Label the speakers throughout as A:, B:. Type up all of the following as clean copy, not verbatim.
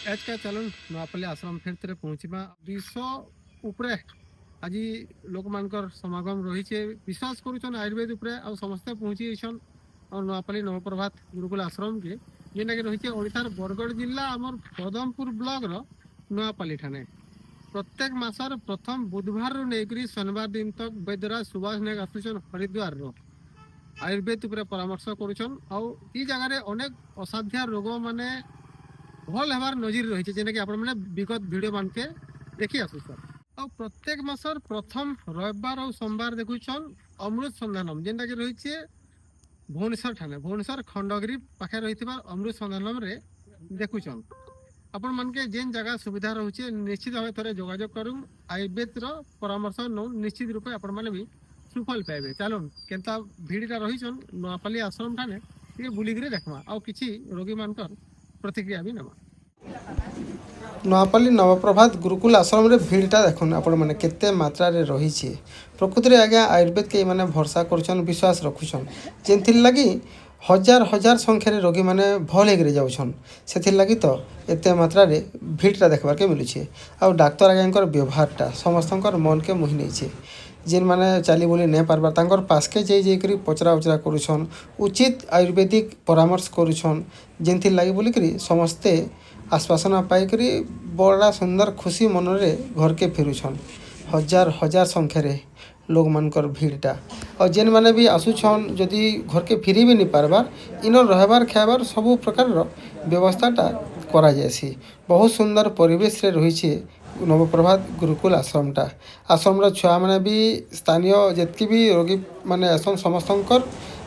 A: आज का चलन नवापल्ली आश्रम फिर थे पहुँचवा 200 उपरे आज लोक मानकर समागम रही विश्वास करुन आयुर्वेद उपरे आ समस्ते पहुँची और नवापल्ली नवप्रभात गुरुकुल आश्रम के जेनटा कि रही ओडार बरगढ़ जिला आमर पदमपुर ब्लॉक नवापल्ली ठाणे प्रत्येक मासर प्रथम बुधवार नहीं शनिवार दिन तक वैद्यराज सुभाष नायक आसुचन हरिद्वार आयुर्वेद उपरे परामर्श करुन आई जगार अनेक असाध्य रोग माने भल हबार नजिर रही जेना कि आपने विगत वीडियो मान के देखी आसु सर प्रत्येक मासर प्रथम रविवार और सोमवार देखुन अमृत संधानम जेनटा कि रही भुवनेश्वर ठाणे भुवनेश्वर खंडगिरी पाखे रही अमृत संधानम रे देखुन आपण मान के जेन जगह सुविधा रोचे निश्चित भाव थे जोगाजोग करूँ आयुर्वेद परामर्श नौ निश्चित रूपे आपण मैंने भी सुफल पाइबे। चलो केनता भिड़टा रही नवापल्ली आश्रम ठाणे ये बुलिकी देखमा आउ किसी रोगी मानकर प्रतिक्रिया भी नवा नवापल्ली नवप्रभात गुरुकुल आश्रम रे भीड़टा देखुन आपण माने केते मात्रा रे रही छे प्रकृति रे आज्ञा आयुर्वेद के माने भरोसा करछन विश्वास रखुछन जेंथिर लगी हजार हजार संख्या रे रोगी माने भल हेगरे जाउछन सेथिर लगी तो एते मात्रा रे भीड़टा देखबार के मिलु छे आ डाक्टर आज्ञाकर व्यवहारटा समस्तकर मन के मोहि नै छे जेन माने चाली बोली नहीं पार्बार तांकर पासके जाई पचरा उचरा करुछन उचित आयुर्वेदिक परामर्श करुछन जेंथिर लगी बोलिकरी समस्ते आश्वासन पाइकरी बड़ा सुंदर खुशी मन रे घर के फेरुछन हजार हजार संख्या रे लोग मानकर भीड़टा और जेन माने भी आसुछन जदि घर के फिरी भी नहीं पार्बार इन रहबार खाइबार सबू प्रकार व्यवस्थाटा करा जायसी बहुत सुंदर परिवेश रे रही छे नवप्रभात गुरुकुल आश्रमटा आश्रम छुआ मैंने भी स्थानीय जितकी भी रोगी माने आसन समस्तंकर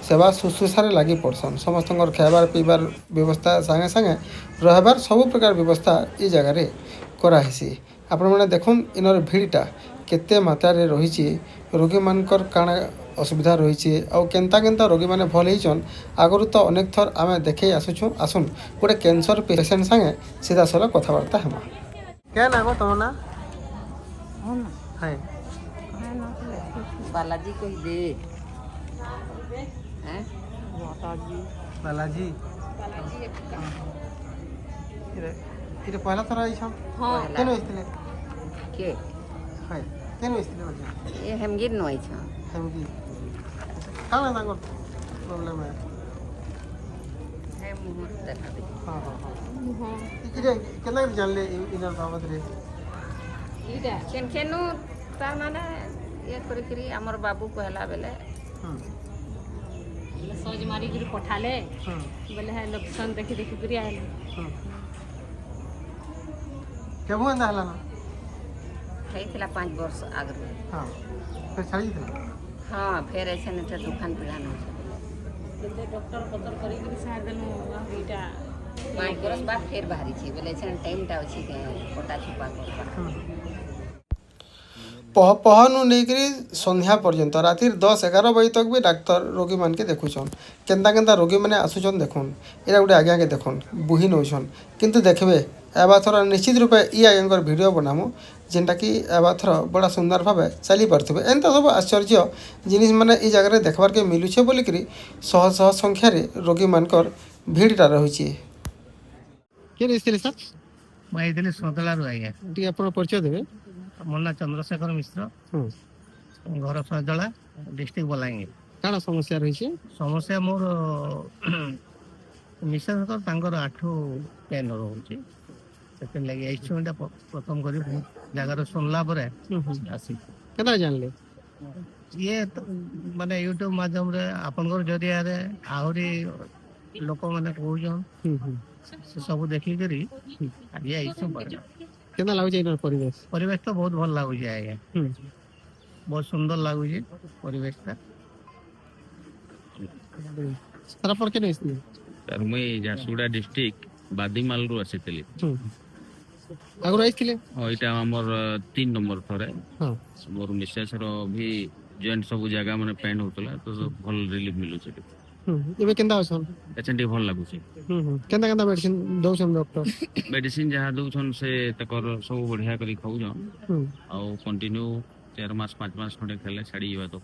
A: सेवा शुश्रूषार लगी पड़सन समस्तंकर खाइबार पीबार व्यवस्था संगे संगे रहबार सब प्रकार व्यवस्था ये जगार कराहेसी आपण मैंने देखुन इनर भीड़टा केते मात्रा रे रही रोगी मानकर काଣା असुविधा रही केन्ता केन्ता रोगी माने भल होइछन आगरू तो अनेक थर आमे देखे आसुछु आसुन गोटे कैंसर पेशेंट संगे सीधा साला कथबार्ता हेमा क्या ना गो तुम ना है
B: बालाजी कोई दे हैं
A: बालाजी इरे पहला थरा आई छम
B: हां
A: केन होइतले
B: के
A: है केन होइतले बजे
B: ये हेमगिर नोई छ
A: हमगी काना ना प्रॉब्लम है
B: मुहूर्त देखा दे
A: हां हां हां इरे केना जानले इनर बाबत रे
B: इडा केन केनु तार माने ये करी करी हमर बाबू कहला बेले
C: सज मारी गिरी पठाले बोले है लोकेशन देखि देखि करी आले
A: केबो एंदा हला ना
B: थैथिला 5 वर्ष आगरे
A: हां फिर छाड़ी दिला
B: हां फेर ऐसे ने दुकान पिलाना
C: डॉक्टर पतर करी करी सार देनु इटा
B: 5 वर्ष बाद फेर बाहरी छी बोले छन टाइम टा अछि के कोटा छुपा कर
A: पहनु नहीं संध्या पर्यंत राति 10-11 बजे तक भी डाक्तर रोगी मान के देखुन केन्ता केन्ता रोगी मैंने आसुचन देखुन यहाँ गोटे आज्ञा के देखुन बुही नौन किंतु देखबे एबाथर निश्चित रूपे ये आज्ञा वीडियो बनामु जेनटा कि एबाथर बड़ा सुंदर भाव चली पारे एंता सब आश्चर्य जिनिस मैंने ये जगह देखबार के मिलूचे बोलिकी शह शह संख्यार रोगी मानकर भीड़टा रही सर
D: मुझे सदला आज्ञा
A: परिचय देवे
D: मो ना चंद्रशेखर मिश्र घर सदला डिस्ट्रिक्ट बलांगीर
A: काना समस्या रही
D: समस्या मोर मिसेस आठू पेन रोचे से लगे प्रथम कर जगार सुनला आसी
A: केना जानले
D: ये माने यूट्यूब माध्यम रे आपन जरिया रे आहरी लोक माने कहउछन से सब देखि करी आज आइछु
A: केना लागु छै परिवेश
D: परिवेश तो बहुत भल लागु छै आज्ञा बहुत सुंदर लागु छै परिवेश ता
A: सारा पर के नै इसने
E: सर मैं झारसुगुड़ा डिस्ट्रिक्ट बादीमाल रु आसीतली
A: आगु आइथिले
E: एटा हमर 3 नंबर थरे
A: हां
E: मोर मिसेस रो भी जॉइंट सब जगह माने पेन होतला तो भल रिलीफ मिलु छै
A: एबे केंदा होसन
E: पेशेंट भल लागु छै
A: केंदा केंदा मेडिसिन दउछन डॉक्टर
E: मेडिसिन जहाँ दउछन से तकर सब बढ़िया करी खाउ आ कंटिन्यू 4 मास 5 मास खंडे खेले छाड़ी जावा तो